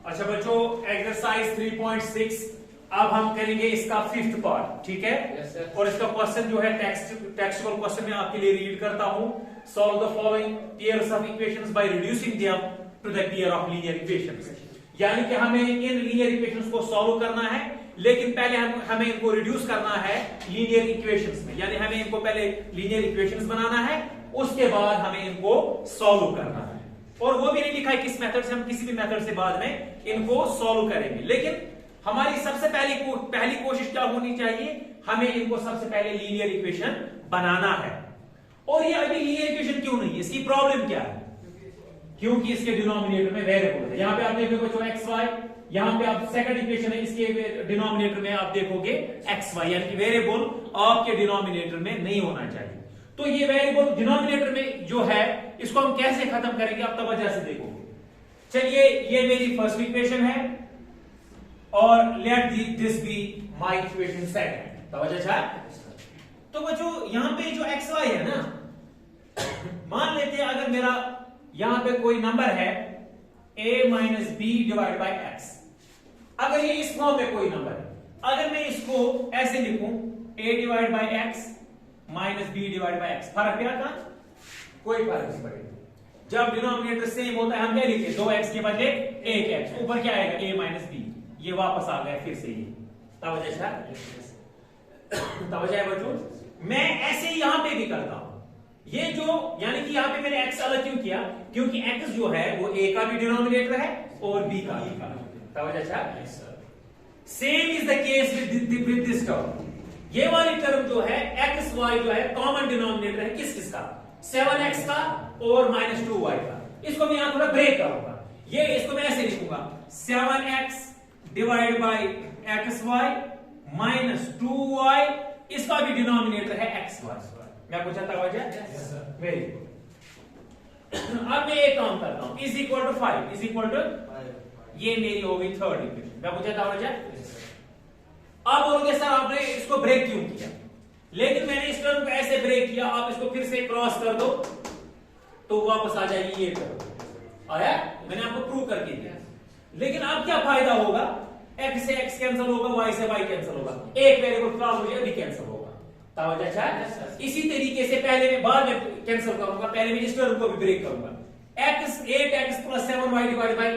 अच्छा बच्चों, एक्सरसाइज 3.6 अब हम करेंगे इसका 5th पार्ट, ठीक है। yes, और इसका क्वेश्चन जो है टेक्सचुअल क्वेश्चन में आपके लिए रीड करता हूं। Solve the following pairs of equations by reducing them to the pair of linear equations. यानी कि हमें इन लीनियर इक्वेशंस को सॉल्व करना है, लेकिन पहले हमें इनको रिड्यूस करना है लीनियर इक्वेशंस में। यानी हमें इनको पहले लीनियर इक्वेशंस बनाना है, उसके बाद हमें इनको सॉल्व करना है। और वो भी नहीं लिखा है किस मेथड से, हम किसी भी मेथड से बाद में इनको सॉल्व करेंगे। लेकिन हमारी सबसे पहली कोशिश क्या होनी चाहिए, हमें इनको सबसे पहले लीनियर इक्वेशन बनाना है। और ये अभी लीनियर इक्वेशन क्यों नहीं है, इसकी प्रॉब्लम क्या है? क्योंकि इसके डिनोमिनेटर में वेरिएबल है। यहां पे आप देखोगे बच्चों एक्स वाई, यहां पे आप सेकंड इक्वेशन है, इसके डिनोमिनेटर में आप देखोगे एक्स वाई, यानी कि वेरिएबल आपके डिनोमिनेटर में नहीं होना चाहिए। तो ये वेरिएबल डिनोमिनेटर में जो है, इसको हम कैसे खत्म करेंगे, आप तवज्जो से देखोगे। चलिए, ये मेरी फर्स्ट इक्वेशन है और let this be my equation second. तवज्जो है। तो बच्चों यहां पे जो एक्स वाई है ना, मान लेते हैं अगर मेरा यहां पे कोई नंबर है a minus B divide by X. अगर ये इस फॉर्म में कोई नंबर है, अगर मैं इसको ऐसे लिखूं a divide by X minus B divide by X, फर्क क्या था? कोई फर्क नहीं पड़ेगा। जब डिनोमिनेटर सेम होता है हम क्या लिखते हैं, 2x के बदले 1x, ऊपर क्या आएगा a माइनस बी। ये वापस आ गया फिर से ये। तवज्जो है बच्चों। मैं ऐसे ही यहां पे भी करता हूं। ये जो यानी कि यहां पे मैंने x अलग क्यों किया, क्योंकि x जो है वो a का भी डिनोमिनेटर है और b का भी। तवज्जो है। Same is the case with this term. ये वाली टर्म जो है एक्स वाई जो है कॉमन डिनोमिनेटर है किसका? 7x का और माइनस 2y का। इसको मैं यहां थोड़ा ब्रेक करूंगा। ये इसको मैं ऐसे लिखूंगा 7x divide by X Y minus 2y, इसका भी डिनोमिनेटर है एक्स वाई। मैं पूछा था वजह? Very good. अब मैं एक काम करता हूं, is equal to 5 is equal to, ये मेरी हो गई थर्ड इक्वेशन। मैं पूछा था वजह? अब बोलोगे सर आपने इसको ब्रेक क्यों किया? लेकिन मैंने इस टर्म को ऐसे ब्रेक किया, आप इसको फिर से क्रॉस कर दो तो वापस आ जाएगी ये टर्म। आया? मैंने आपको प्रूव करके दिया। लेकिन अब क्या फायदा होगा? x से x कैंसिल होगा, y से y कैंसिल होगा, एक वेरिएबल क्रॉस हो जाएगा, भी कैंसिल होगा। तवज्जो है। इसी तरीके से पहले मैं बाद में कैंसिल करूंगा, पहले मैं इस टर्म को भी ब्रेक करूंगा। x 8x plus 7y divide by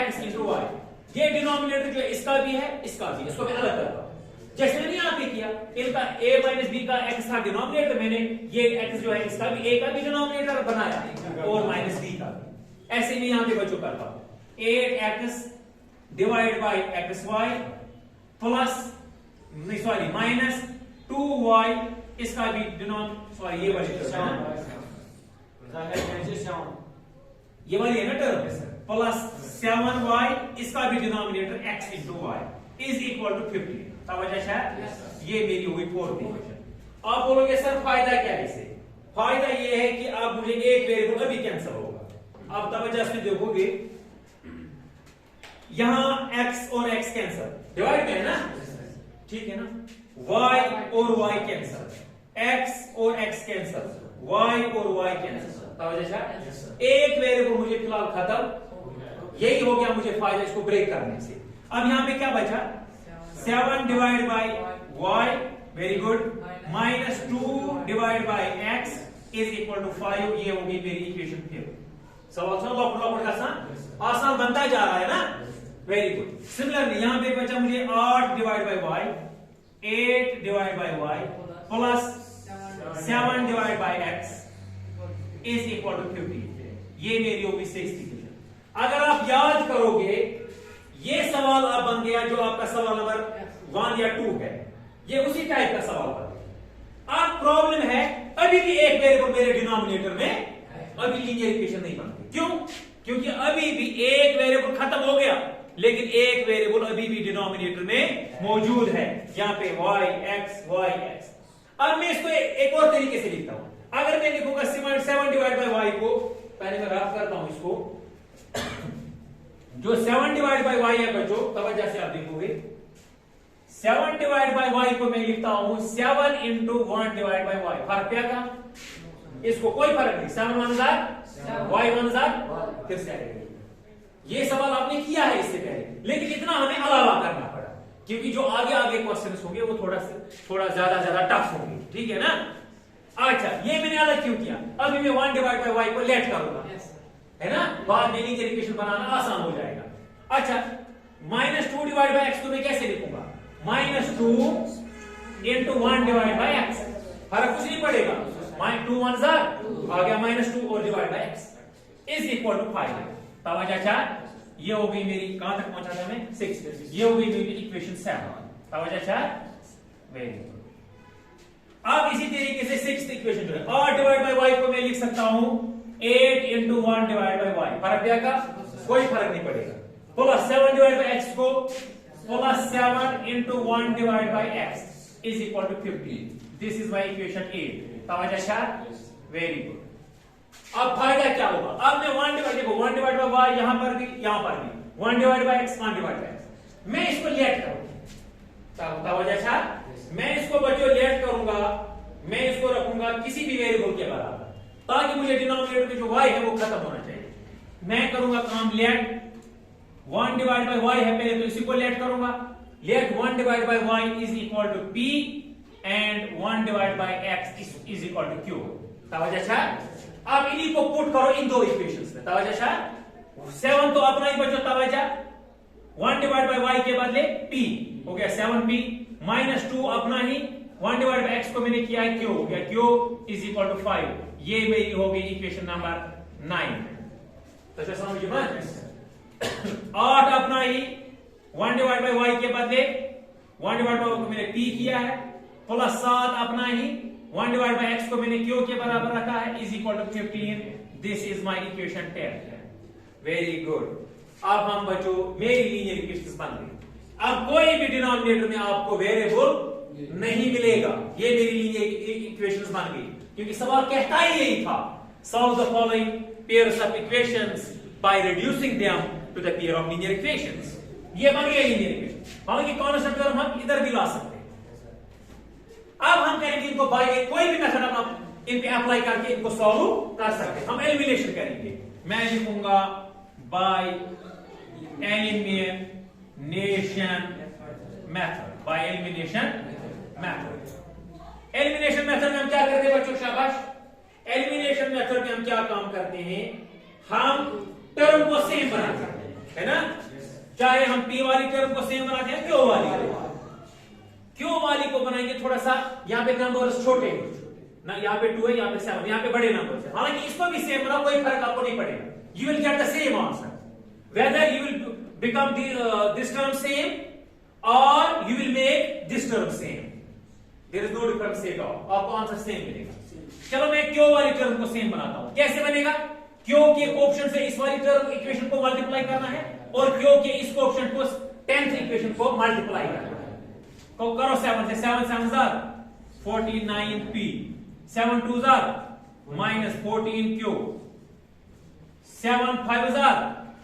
x into y, ये डिनोमिनेटर जो है इसका भी है, इसका भी, इसको मैं अलग करता हूं। जैसे मैंने यहां पे किया, इनका a माइनस b का x का डिनोमिनेटर, मैंने ये x जो है इसका भी a का भी डिनोमिनेटर बनाया और माइनस b का भी। ऐसे मैं यहां पे बच्चों करता हूं 8x divide by X Y plus sorry minus 2y, इसका भी सॉरी ये वाली ये वाली है ना टर्म, प्लस 7y, इसका भी denominator x into Y is equal to 50। तवज्जो है। ये मेरी हुई फोर्थ इक्वेशन। आप बोलोगे सर फायदा क्या है इससे? फायदा ये है कि आप मुझे एक वेरिएबल अभी कैंसिल होगा। आप तवज्जो से देखोगे, यहां x और x कैंसिल, डिवाइड में है ना, ठीक है ना, y और y कैंसिल, x और x कैंसिल, y और y कैंसिल। तवज्जो है। एक वेरिएबल मुझे फिलहाल खत्म, यही हो गया मुझे फायदा इसको ब्रेक करने से। अब यहां पे क्या बचा? 7 divide by y, very good, minus 2 divide by x is equal to 5। ये होगी मेरी इक्वेशन 5। सवाल आसान बनता जा रहा है ना, वेरी गुड। सिमिलरली यहां पे बचा मुझे 8 divide by y, 8 divide by y plus 7 divide by x is equal to 50। ये मेरी होगी 6th इक्वेशन। अगर आप याद करोगे, ये सवाल अब बन गया जो आपका सवाल नंबर 1 या 2 है, ये उसी टाइप का सवाल बन गया। अब प्रॉब्लम है अभी भी एक वेरिएबल मेरे डिनोमिनेटर में, अभी लीनियर इक्वेशन नहीं बनती। क्यों? क्योंकि अभी भी एक वेरिएबल खत्म हो गया, लेकिन एक वेरिएबल अभी भी डिनोमिनेटर में मौजूद है, यहां पे y x। अब मैं इसको एक और तरीके से लिखता हूं। अगर मैं लिखूंगा 7 डिवाइड बाई y को, पहले मैं रफ करता हूं इसको, जो 7 डिवाइड बाई y है बच्चों, तवज्जो से आप देखोगे, 7 डिवाइड बाई y को मैं लिखता हूं 7 इंटू 1 डिवाइड बाई y। फर्क क्या था? इसको कोई फर्क नहीं, 7 1 y 1 फिर से आएगा। ये सवाल आपने किया है इससे पहले। लेकिन इतना हमें अलावा करना पड़ा क्योंकि जो आगे आगे क्वेश्चंस होंगे वो थोड़ा ज्यादा टफ होंगे, ठीक है ना। अच्छा, ये मैंने अलग क्यों किया? अभी मैं 1 डिवाइड बाय y को लेट करूंगा, है ना, बाद में लीनियर इक्वेशन बनाना आसान हो जाएगा। अच्छा, -2 डिवाइड बाय x को मैं कैसे लिखूंगा? -2 into 1 डिवाइड बाय x, फर्क कुछ नहीं पड़ेगा, 2 1 आ गया -2 और divide by x is equal to 5। तवज्जो अच्छा, ये हो गई मेरी, कहां तक पहुंचा था मैं? 6। ये हो गई मेरी इक्वेशन 7। तवज्जो अच्छा, वेरी गुड। अब इसी तरीके से 6th इक्वेशन जो है 8 डिवाइड बाय y को मैं लिख सकता हूं 8 into 1 डिवाइड बाय y, फर्क पड़ेगा? कोई फर्क नहीं पड़ेगा। प्लस 7 डिवाइड बाय x को plus 7 into 1 divide by x is equal to 15. This is my equation 8. तवज्जो अच्छा, वेरी गुड। अब फायदा क्या होगा? अब मैं 1 डिवाइड बाय y यहां पर भी 1 divide by x 1 divide by x, मैं इसको लेट करूंगा। तवज्जो अच्छा, मैं इसको बच्चों लेट करूंगा, मैं इसको रखूंगा किसी भी वेरिएबल के बराबर ताकि मुझे डिनोमिनेटर में जो y है वो खत्म होना चाहिए। मैं करूंगा काम लेट 1 डिवाइड बाय y है, पहले तो इसी को लेट करूंगा। Let 1 divide by y is equal to p and 1 divide by x is equal to q। तवज्जो अच्छा, अब इन्हीं को पुट करो इन दो इक्वेशंस में। तवज्जो अच्छा, 7 तो अपना ही बच्चों, तवज्जो 1 डिवाइड बाय y के बदले p हो गया 7p, -2 अपना ही 1 डिवाइड बाय x को मैंने किया है q, हो गया q इज इक्वल टू 5। ये मेरी हो गई इक्वेशन नंबर 9। तो समझ में 8 अपना ही 1 डिवाइड बाय y के बदले 1 डिवाइड बाय को मैंने p किया है, प्लस 7 अपना ही 1 डिवाइड बाय x को मैंने q के बराबर रखा है is equal to 15। This is my equation 10। Very good. अब हम बच्चों मेरी लीनियर इक्वेशंस बन गई। अब कोई भी डिनोमिनेटर में आपको वेरिएबल नहीं मिलेगा, ये मेरी लीनियर इक्वेशंस बन गई क्योंकि सवाल कहता ही यही था, solve the following pairs of equations by reducing them to the pair of linear equations. ये बन गया लीनियर इक्वेशन। हालांकि कांस्टेंट टर्म हम इधर भी ला सकते हैं। अब हम करेंगे इनको बाय कोई भी मेथड हम इन पे अप्लाई करके इनको सॉल्व कर सकते हैं। हम एलिमिनेशन करेंगे। मैं लिखूंगा by elimination method, by elimination method. Elimination method में हम क्या करते हैं बच्चों? शाबाश। एलिमिनेशन मेथड में हम क्या काम करते हैं? हम टर्म को सेम बनाते हैं, है ना। चाहे हम p वाली टर्म को सेम बनाते हैं q वाली को बनाएंगे थोड़ा सा, यहाँ पे नंबर्स छोटे हैं ना, यहाँ पे 2 है, यहाँ पे 7, यहाँ पे बड़े नंबर्स है। हालांकि इसको भी सेम बनाओ, कोई फर्क आपको नहीं पड़ेगा। You will get the same answer whether you will become this term same और you will make this term same, there is no difference at all, आपको आंसर सेम मिलेगा। चलो मैं q वाली टर्म को सेम बनाता हूं। कैसे बनेगा? q के कोएफिशिएंट से इस वाली टर्म इक्वेशन को मल्टीप्लाई करना है और q के इस कोएफिशिएंट को 10th इक्वेशन को मल्टीप्लाई करना है। तो करो 7 से, 7 7 jar 49p, 7 2 jar -14q, 7 5 jar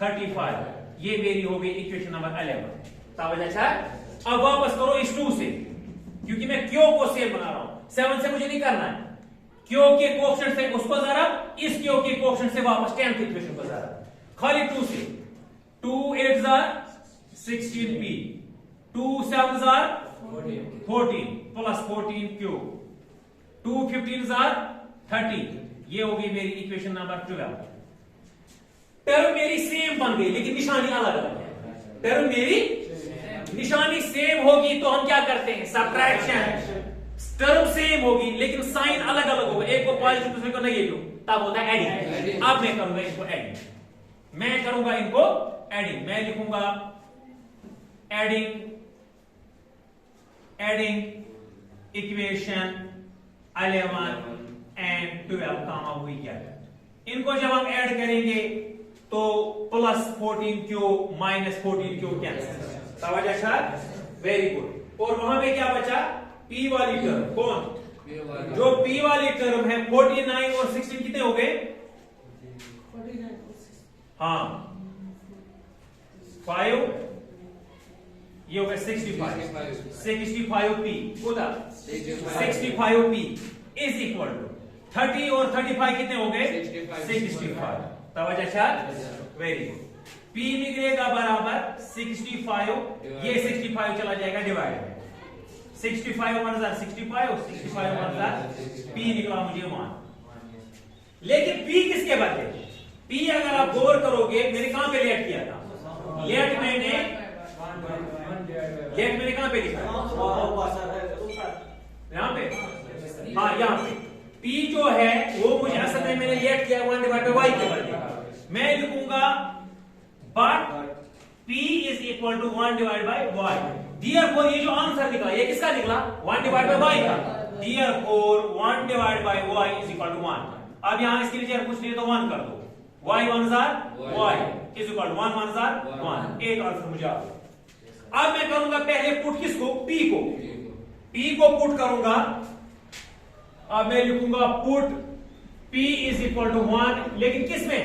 35। ये मेरी हो गई इक्वेशन नंबर 11। तवज्जो अच्छा। अब वापस करो इस 2 से, क्योंकि मैं q को सेम बना रहा हूं, 7 से मुझे नहीं करना है। q के कोएफिशिएंट से उसको जरा, इस q के कोएफिशिएंट से वापस 10th इक्वेशन को जरा, खाली 2 से। 2 8 jar 16p, 2 7 jar 14 plus 14q, 2 15 jar 30। ये होगी मेरी इक्वेशन नंबर 12। टर्म मेरी सेम बन गई लेकिन निशानी अलग अलग है। टर्म मेरी निशानी सेम होगी तो हम क्या करते हैं? सब्ट्रैक्शन। टर्म सेम होगी लेकिन साइन अलग अलग होगा, एक को पॉजिटिव दूसरे को नेगेटिव, तब होता है एडिंग। अब मैं करूंगा इनको एडिंग, मैं करूंगा इनको एडिंग। मैं लिखूंगा एडिंग इक्वेशन 11 एंड 12 कामा हुई क्या है। इनको जब हम ऐड करेंगे तो plus 14q minus 14q cancel. समझ अच्छा, वेरी गुड। और वहां पे क्या बचा? p वाली टर्म। कौन? जो p वाली टर्म है 49 और 16 कितने हो गए? 49। हाँ 5, ये हो गया 65p उधर 65p इज इक्वल टू 30 और 35 कितने हो गए? 65। तवज्जो अच्छा, वेरी गुड। p निकलेगा बराबर 65, ये 65 चला जाएगा डिवाइड में 65 1 हजार 65 65 1 हजार P निकला मुझे 1। लेकिन P किसके बदले? P अगर आप गौर करोगे मैंने कहां पे लेट किया था? लेट मैंने कहां पे लिखा? यहां पे, हाँ यहां पे P जो है वो मुझे असल में मैंने लेट किया 1 डिवाइड बाय y के बदले। मैं लिखूंगा but P is equal to 1 divide by y। Therefore ये जो आंसर निकला ये किसका निकला? 1 डिवाइड बाय y का। Therefore 1 divide by y is equal to 1। अब यहां इसके लिए कुछ नहीं तो 1 कर दो। y 1 हजार y इज इक्वल टू 1 1 हजार 1। एक आंसर मुझे आ गया। अब मैं करूंगा पहले पुट किसको? P को। P को पुट करूंगा। अब मैं लिखूंगा put P is equal to 1, लेकिन किस में?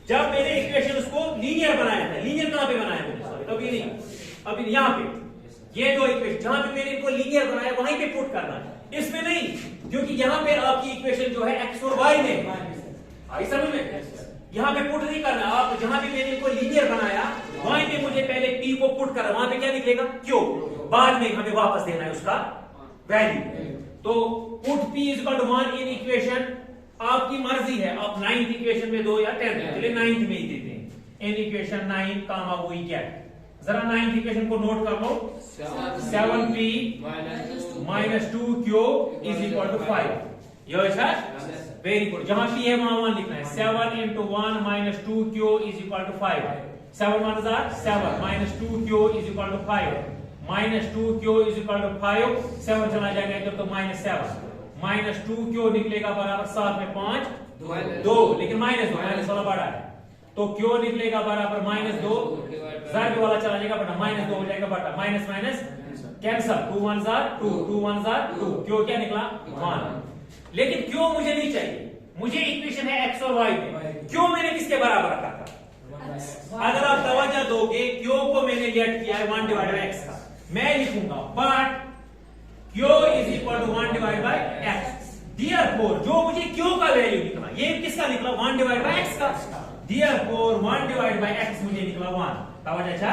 जब मैंने इक्वेशन उसको लीनियर बनाया था। लीनियर कहां पे बनाया मैंने? सॉरी अभी नहीं, अभी यहां पे ये दो इक्वेशन जहां पे मैंने इनको लीनियर बनाया वहीं पे पुट करना है, इसमें नहीं, क्योंकि यहां पे आपकी इक्वेशन जो है x और y में आई समझ में, यहां पे पुट नहीं करना। आप जहां पे मैंने इनको लीनियर बनाया वहीं पे मुझे पहले p को पुट करना, वहां पे क्या निकलेगा? क्यों? बाद में हमें वापस देना है उसका वैल्यू। तो put p is equal to 1 in equation, आपकी मर्जी है आप 9th इक्वेशन में दो या 10th में, चलिए 9th में ही देते हैं। इन इक्वेशन 9 कामा वही क्या है, जरा 9th इक्वेशन को नोट कर लो। 7p minus 2q is equal to 5। ये है वेरी गुड। जहां p है वहां 1 लिखना है। 7 into 1 minus 2q is equal to 5। 7 1 are 7 minus 2q is equal to 5 minus 2q is equal to 5। 7 चला जाएगा इधर तो -7 माइनस 2q निकलेगा बराबर 7 में 5 2, लेकिन माइनस वाला बड़ा है तो q निकलेगा बराबर -2, जाहिर वाला चला जाएगा बटा, -2 हो जाएगा बटा, minus minus cancel, 2 1 are 2 2 1 are 2, q क्या निकला 1। लेकिन q मुझे नहीं चाहिए, मुझे इक्वेशन है x और y में, q मैंने किसके बराबर रखा था? अगर आप तवज्जो दोगे q को मैंने लेट किया है 1 डिवाइड बाय x का, मैं लिखूंगा but q is equal to 1 divide by x। Therefore जो मुझे q का वैल्यू निकला ये किसका निकला? 1 डिवाइड बाय x का। Therefore 1 डिवाइड बाय x मुझे निकला 1। तवज्जो अच्छा,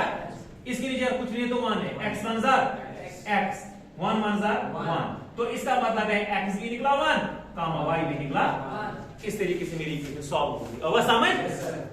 इसके लिए कुछ नहीं तो 1 है, x 1 जार x 1 1 जार 1, तो इसका मतलब है x भी निकला 1 कामा y भी निकला। इस तरीके से मेरी इक्वेशन सॉल्व होगी। अब समझ